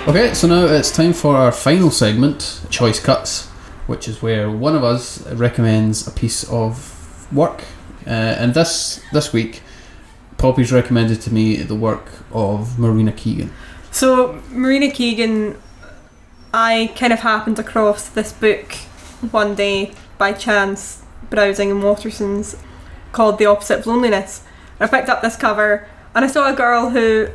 Okay, so now it's time for our final segment, Choice Cuts, which is where one of us recommends a piece of work. And this week, Poppy's recommended to me the work of Marina Keegan. So, Marina Keegan, I kind of happened across this book one day by chance, browsing in Waterson's, called The Opposite of Loneliness. And I picked up this cover, and I saw a girl who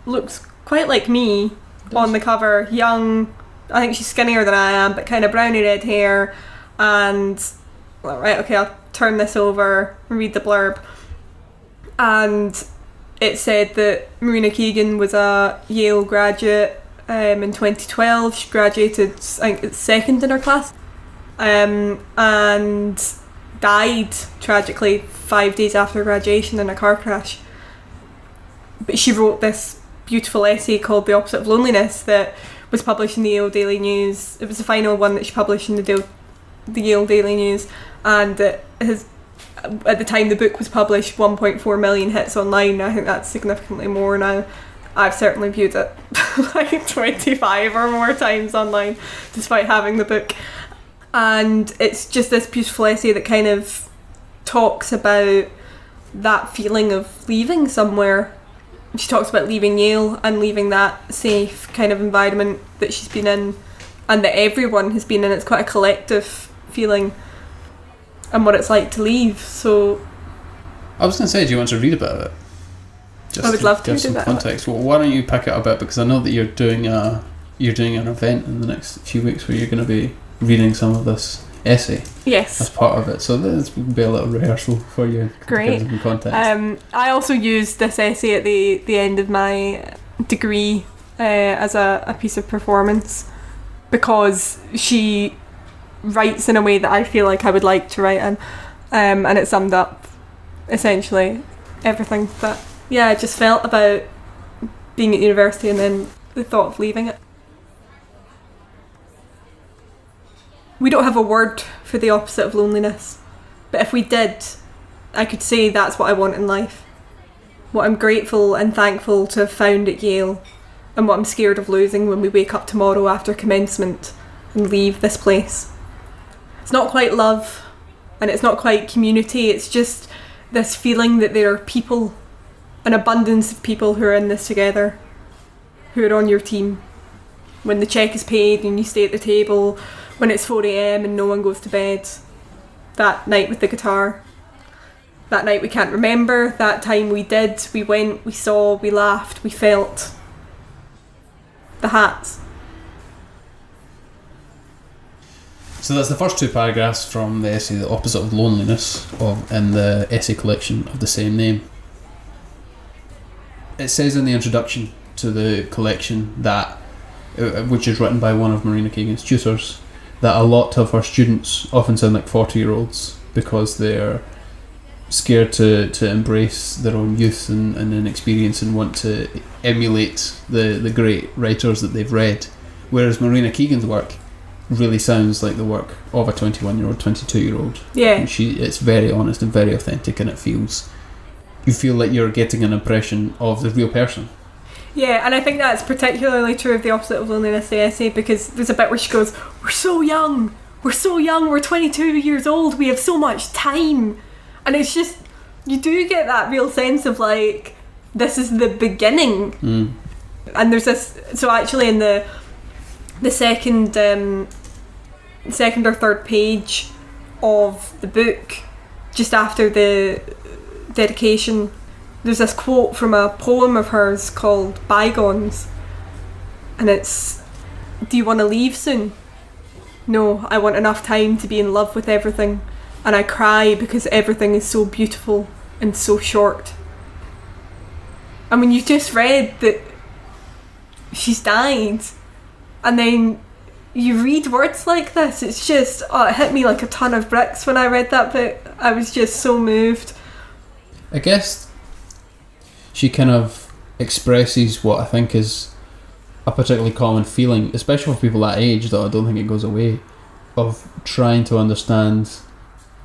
looks quite like me on the cover, young. I think she's skinnier than I am, but kind of browny red hair. And right, okay, I'll turn this over and read the blurb. And it said that Marina Keegan was a Yale graduate in 2012. She graduated, I think, second in her class, and died tragically 5 days after graduation in a car crash. But she wrote this beautiful essay called The Opposite of Loneliness that was published in the Yale Daily News. It was the final one that she published in the Yale Daily News, and it has, at the time the book was published, 1.4 million hits online. I think that's significantly more now. I've certainly viewed it like 25 or more times online despite having the book. And it's just this beautiful essay that kind of talks about that feeling of leaving somewhere. She talks about leaving Yale and leaving that safe kind of environment that she's been in and that everyone has been in. It's quite a collective feeling and what it's like to leave. So I was going to say, do you want to read about it? I would love to give some context. Well, why don't you pick it up a bit, because I know that you're doing an event in the next few weeks where you're going to be reading some of this essay. Yes. As part of it. So this will be a little rehearsal for you. Great. To give some context. I also used this essay at the end of my degree as a piece of performance because she writes in a way that I feel like I would like to write in, and it summed up essentially everything that I just felt about being at university and then the thought of leaving it. We don't have a word for the opposite of loneliness, but if we did, I could say that's what I want in life. What I'm grateful and thankful to have found at Yale, and what I'm scared of losing when we wake up tomorrow after commencement and leave this place. It's not quite love, and it's not quite community, it's just this feeling that there are people, an abundance of people who are in this together, who are on your team. When the cheque is paid and you stay at the table, when it's 4 a.m. and no one goes to bed, that night with the guitar, that night we can't remember, that time we did, we went, we saw, we laughed, we felt. The hats. So that's the first two paragraphs from the essay The Opposite of Loneliness in the essay collection of the same name. It says in the introduction to the collection that, which is written by one of Marina Keegan's tutors, that a lot of her students often sound like 40-year-olds because they're scared to embrace their own youth and inexperience and want to emulate the great writers that they've read. Whereas Marina Keegan's work really sounds like the work of a 21-year-old, 22-year-old. Yeah. It's very honest and very authentic, and you feel like you're getting an impression of the real person. Yeah, and I think that's particularly true of The Opposite of Loneliness, the essay, because there's a bit where she goes, we're so young, we're 22 years old, we have so much time. And it's just, you do get that real sense of like, this is the beginning. Mm. And there's this, so actually in the second or third page of the book, just after the dedication, there's this quote from a poem of hers called Bygones, and it's, do you want to leave soon? No, I want enough time to be in love with everything, and I cry because everything is so beautiful and so short. And when you just read that she's died, and then you read words like this, it's just, it hit me like a ton of bricks when I read that book. I was just so moved. I guess she kind of expresses what I think is a particularly common feeling, especially for people that age, though I don't think it goes away, of trying to understand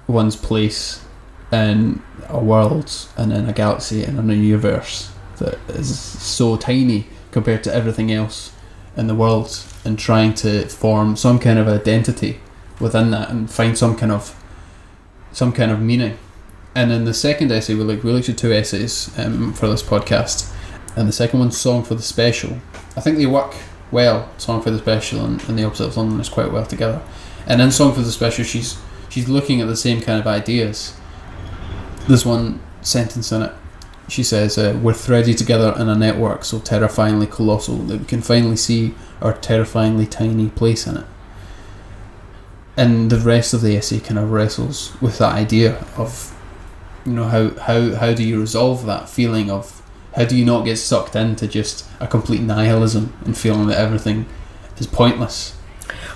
one's place in a world and in a galaxy and in a universe that is so tiny compared to everything else, in the world and trying to form some kind of identity within that and find some kind of meaning. And in the second essay, we looked at two essays for this podcast, and the second one's Song for the Special. I think they work well, Song for the Special and The Opposite of Loneliness, quite well together. And in Song for the Special, she's looking at the same kind of ideas. There's one sentence in it. She says, we're threaded together in a network so terrifyingly colossal that we can finally see our terrifyingly tiny place in it. And the rest of the essay kind of wrestles with that idea of, how do you resolve that feeling of, how do you not get sucked into just a complete nihilism and feeling that everything is pointless?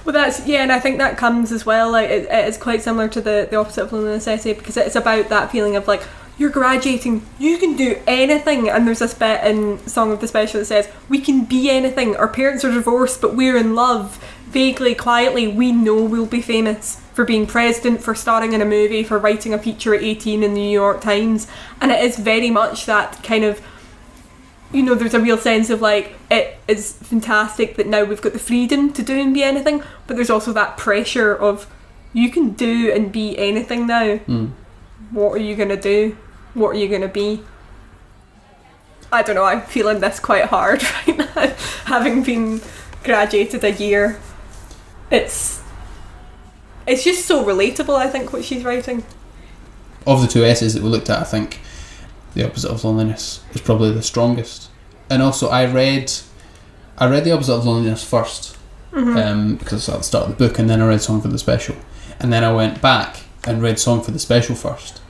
Well, and I think that comes as well, like, it is quite similar to the Opposite of Loneliness essay, because it's about that feeling of, like, you're graduating, you can do anything. And there's this bit in Song of the Special that says, we can be anything, our parents are divorced but we're in love, vaguely, quietly, we know we'll be famous for being president, for starring in a movie, for writing a feature at 18 in the New York Times. And it is very much that kind of, there's a real sense of, like, it is fantastic that now we've got the freedom to do and be anything, but there's also that pressure of, you can do and be anything now. What are you going to do? What are you going to be? I don't know, I'm feeling this quite hard right now, having been graduated a year. It's just so relatable, I think, what she's writing. Of the two essays that we looked at, I think The Opposite of Loneliness is probably the strongest. And also, I read The Opposite of Loneliness first, because it's at the start of the book, and then I read Song for the Special. And then I went back and read Song for the Special first,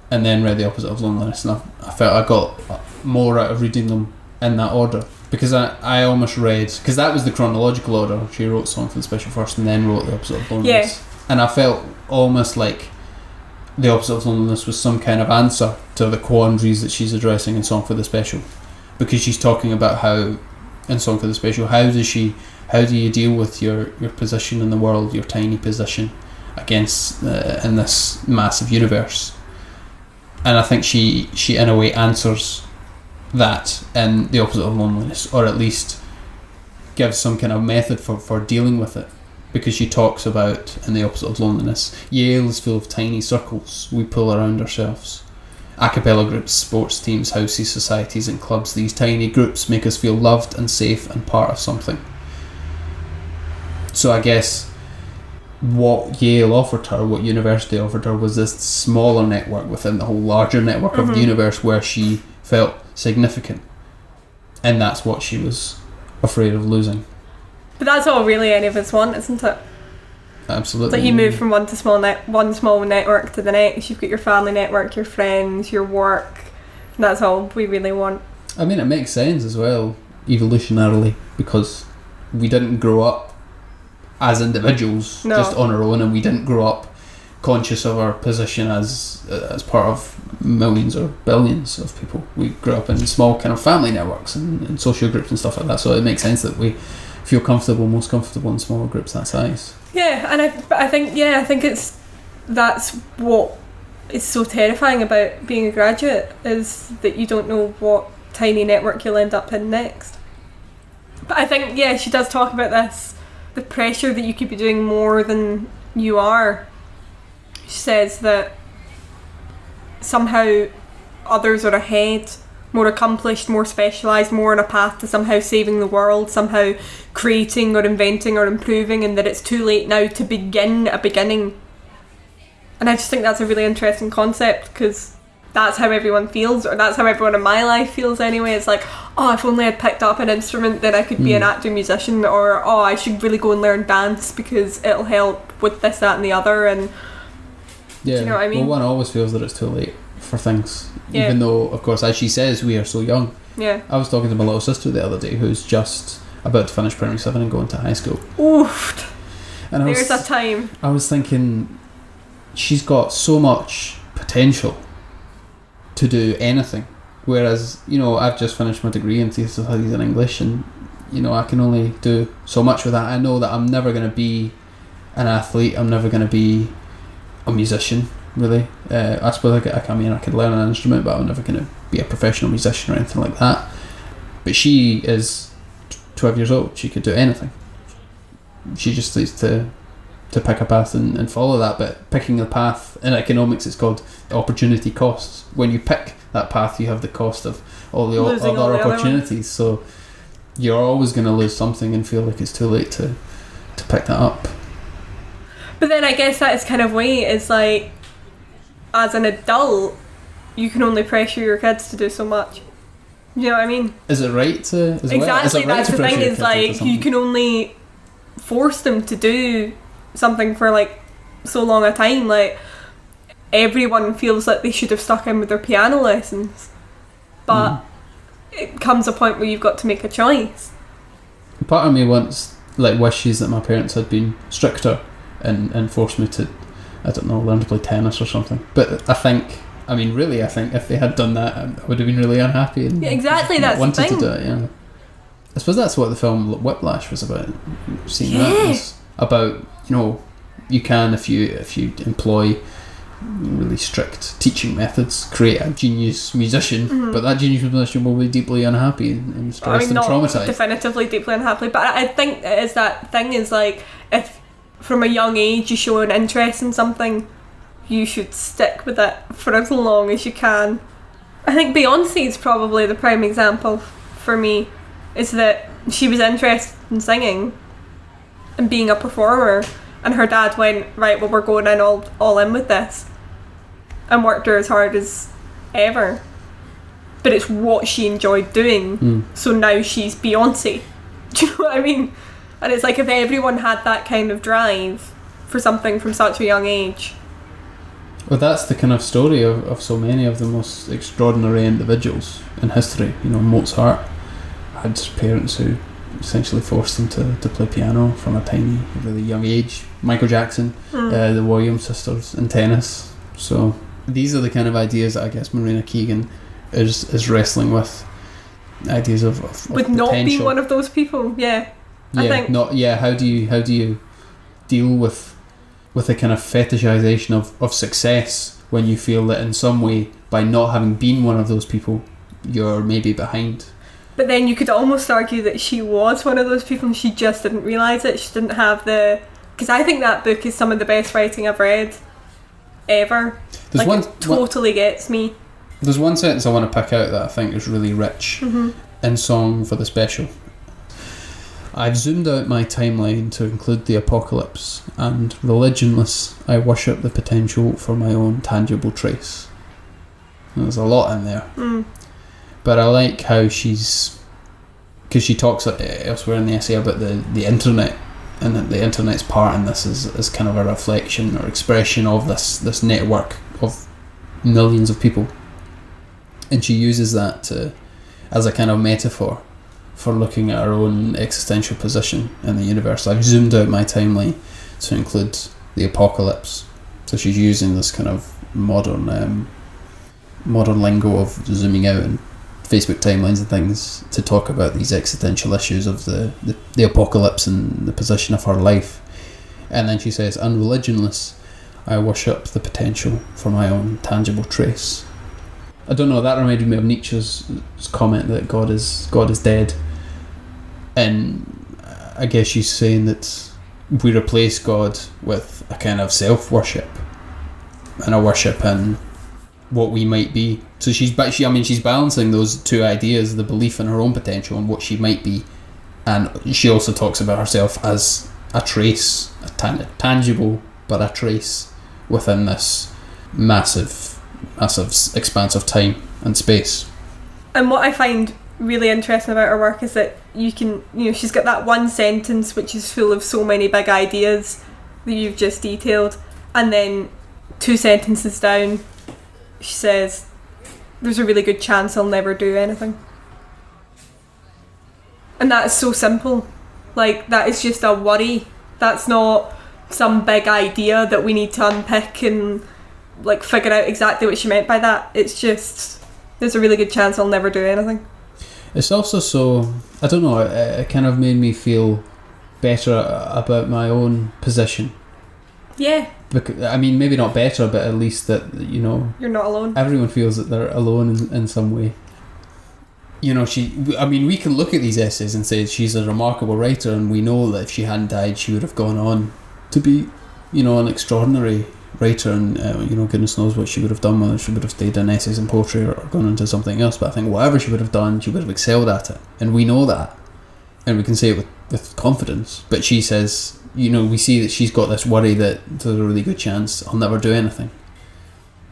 and then read The Opposite of Loneliness, and I felt I got more out of reading them in that order, because I almost read, because that was the chronological order. She wrote Song for the Special first and then wrote The Opposite of Loneliness. And I felt almost like The Opposite of Loneliness was some kind of answer to the quandaries that she's addressing in Song for the Special, because she's talking about how, in Song for the Special, how do you deal with your position in the world, your tiny position against in this massive universe. And I think she in a way answers that in The Opposite of Loneliness, or at least gives some kind of method for dealing with it, because she talks about, in The Opposite of Loneliness, Yale is full of tiny circles we pull around ourselves. A cappella groups, sports teams, houses, societies and clubs, these tiny groups make us feel loved and safe and part of something. So I guess what Yale offered her, what university offered her, was this smaller network within the whole larger network of the universe where she felt significant, and that's what she was afraid of losing. But that's all really any of us want, isn't it? Absolutely. It's like you move from one small network to the next. You've got your family network, your friends, your work. That's all we really want. I mean, it makes sense as well, evolutionarily, because we didn't grow up as individuals just on our own, and we didn't grow up conscious of our position as part of millions or billions of people. We grew up in small kind of family networks and social groups and stuff like that, so it makes sense that we feel most comfortable in smaller groups that size. Yeah, and I think that's what is so terrifying about being a graduate, is that you don't know what tiny network you'll end up in next. But I think, she does talk about this, the pressure that you could be doing more than you are. She says that somehow others are ahead, more accomplished, more specialised, more on a path to somehow saving the world, somehow creating or inventing or improving, and that it's too late now to begin a beginning. And I just think that's a really interesting concept, because that's how everyone feels, or that's how everyone in my life feels anyway. It's like, oh, if only I'd picked up an instrument, then I could be an actor, musician, or oh, I should really go and learn dance because it'll help with this, that and the other. And do you know what I mean? Well, one always feels that it's too late for things, even though, of course, as she says, we are so young. I was talking to my little sister the other day, who's just about to finish primary 7 and go into high school. Oof. And there's a time. I was thinking, she's got so much potential to do anything, whereas, I've just finished my degree in theatre studies in English, and I can only do so much with that. I know that I'm never going to be an athlete, I'm never going to be a musician, really. I suppose I could learn an instrument, but I'm never going to be a professional musician or anything like that. But she is 12 years old. She could do anything. She just needs to pick a path and follow that. But picking the path, in economics it's called opportunity costs. When you pick that path, you have the cost of all the other opportunities. So you're always going to lose something and feel like it's too late to pick that up. But then I guess that is kind of way, is like, as an adult, you can only pressure your kids to do so much. You know what I mean? Is it right to... Exactly, that's the thing, is like, you can only force them to do something for like so long a time. Like, everyone feels like they should have stuck in with their piano lessons, but it comes a point where you've got to make a choice. Part of me wants, like, wishes that my parents had been stricter and forced me to, I don't know, learn to play tennis or something. But I think if they had done that, I would have been really unhappy and exactly, that's wanted the thing. to do it. Yeah, I suppose that's what the film Whiplash was about. Seeing that was about, you can, if you employ really strict teaching methods, create a genius musician, but that genius musician will be deeply unhappy and stressed and traumatized. Definitively deeply unhappy, but I think it is that thing, is like, if from a young age you show an interest in something, you should stick with it for as long as you can. I think Beyonce is probably the prime example for me, is that she was interested in singing and being a performer, and her dad went, right, well, we're going in all in with this, and worked her as hard as ever. But it's what she enjoyed doing, so now she's Beyonce. Do you know what I mean? And it's like, if everyone had that kind of drive for something from such a young age. Well, that's the kind of story of so many of the most extraordinary individuals in history. Mozart had parents who essentially forced him to play piano from a tiny, really young age. Michael Jackson, the Williams sisters in tennis. So these are the kind of ideas that I guess Marina Keegan is wrestling with. Ideas of with potential. Not being one of those people, I think. How do you deal with a kind of fetishization of success when you feel that in some way, by not having been one of those people, you're maybe behind? But then you could almost argue that she was one of those people and she just didn't realise it. She didn't have because I think that book is some of the best writing I've read ever. It totally gets me. There's one sentence I want to pick out that I think is really rich in Song for the Special. I've zoomed out my timeline to include the apocalypse, and religionless, I worship the potential for my own tangible trace. And there's a lot in there. But I like how because she talks elsewhere in the essay about the internet, and that the internet's part in this is kind of a reflection or expression of this network of millions of people. And she uses that as a kind of metaphor for looking at our own existential position in the universe. I've zoomed out my timeline to include the apocalypse. So she's using this kind of modern lingo of zooming out and Facebook timelines and things to talk about these existential issues of the apocalypse and the position of her life. And then she says, unreligionless, I worship the potential for my own tangible trace. I don't know, that reminded me of Nietzsche's comment that God is dead. And I guess she's saying that we replace God with a kind of self-worship and a worship in what we might be. So she's balancing those two ideas, the belief in her own potential and what she might be, and she also talks about herself as a trace, a tangible but a trace within this massive expanse of time and space. And what I find really interesting about her work is that she's got that one sentence which is full of so many big ideas that you've just detailed, and then 2 sentences down she says, there's a really good chance I'll never do anything. And that is so simple. Like, that is just a worry. That's not some big idea that we need to unpick and like figure out exactly what she meant by that. It's just, there's a really good chance I'll never do anything. It's also so, I don't know, it kind of made me feel better about my own position. Yeah. Because, I mean, maybe not better, but at least that, you're not alone. Everyone feels that they're alone in some way. you know, we can look at these essays and say she's a remarkable writer, and we know that if she hadn't died, she would have gone on to be, you know, an extraordinary writer, and you know, goodness knows what she would have done, whether she would have stayed in essays and poetry or gone into something else. But I think whatever she would have done, she would have excelled at it, and we know that, and we can say it with confidence. But she says, you know, we see that she's got this worry that there's a really good chance I'll never do anything.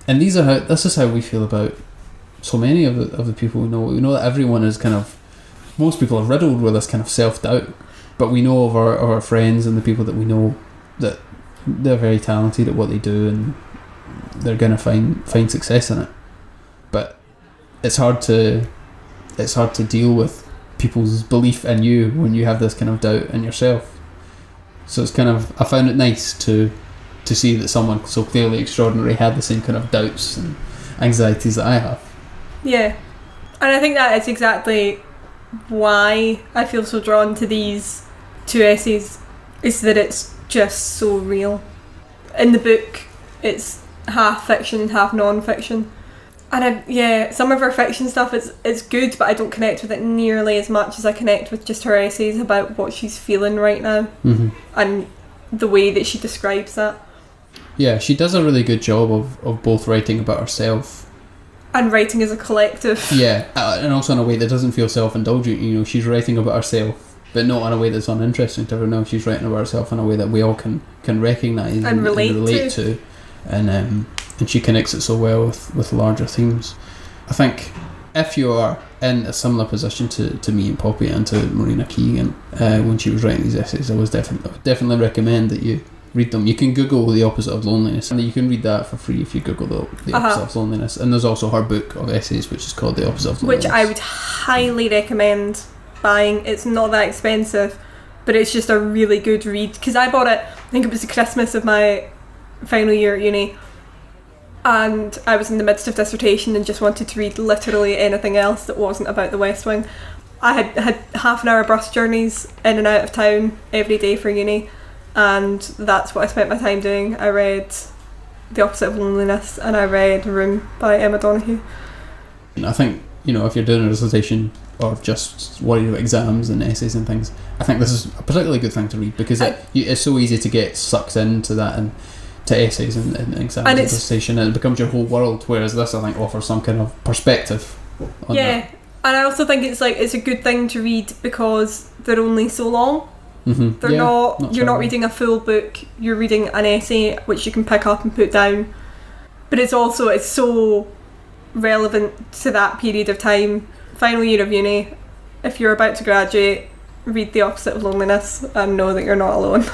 And this is how we feel about so many of the people we know. We know that everyone is most people are riddled with this kind of self-doubt, but we know of our friends and the people that we know that they're very talented at what they do, and they're going to find success in it. But it's hard to deal with people's belief in you when you have this kind of doubt in yourself. So it's I found it nice to see that someone so clearly extraordinary had the same kind of doubts and anxieties that I have. Yeah, and I think that is exactly why I feel so drawn to these two essays, is that it's just so real. In the book, it's half fiction, half non-fiction. And some of her fiction stuff is good, but I don't connect with it nearly as much as I connect with just her essays about what she's feeling right now, mm-hmm. and the way that she describes that. Yeah, she does a really good job of both writing about herself and writing as a collective. Yeah, and also in a way that doesn't feel self-indulgent. You know, she's writing about herself, but not in a way that's uninteresting to everyone else. She's writing about herself in a way that we all can recognise and relate to. And she connects it so well with larger themes. I think if you are in a similar position to me and Poppy and to Marina Keegan when she was writing these essays, I would definitely recommend that you read them. You can Google The Opposite of Loneliness, and you can read that for free if you Google the Opposite of Loneliness. And there's also her book of essays, which is called The Opposite of Loneliness, which I would highly recommend buying. It's not that expensive, but it's just a really good read. Because I bought it, I think it was the Christmas of my final year at uni, and I was in the midst of dissertation and just wanted to read literally anything else that wasn't about the West Wing. I had half an hour bus journeys in and out of town every day for uni, and that's what I spent my time doing. I read The Opposite of Loneliness and I read Room by Emma Donoghue. And I think, you know, if you're doing a dissertation or just worried about exams and essays and things, I think this is a particularly good thing to read, because it's so easy to get sucked into that and to essays and exams and dissertation, and it becomes your whole world, whereas this, I think, offers some kind of perspective on that. And I also think it's a good thing to read because they're only so long. Mm-hmm. You're not reading a full book, you're reading an essay which you can pick up and put down, but it's so relevant to that period of time. Final year of uni, if you're about to graduate, read The Opposite of Loneliness and know that you're not alone.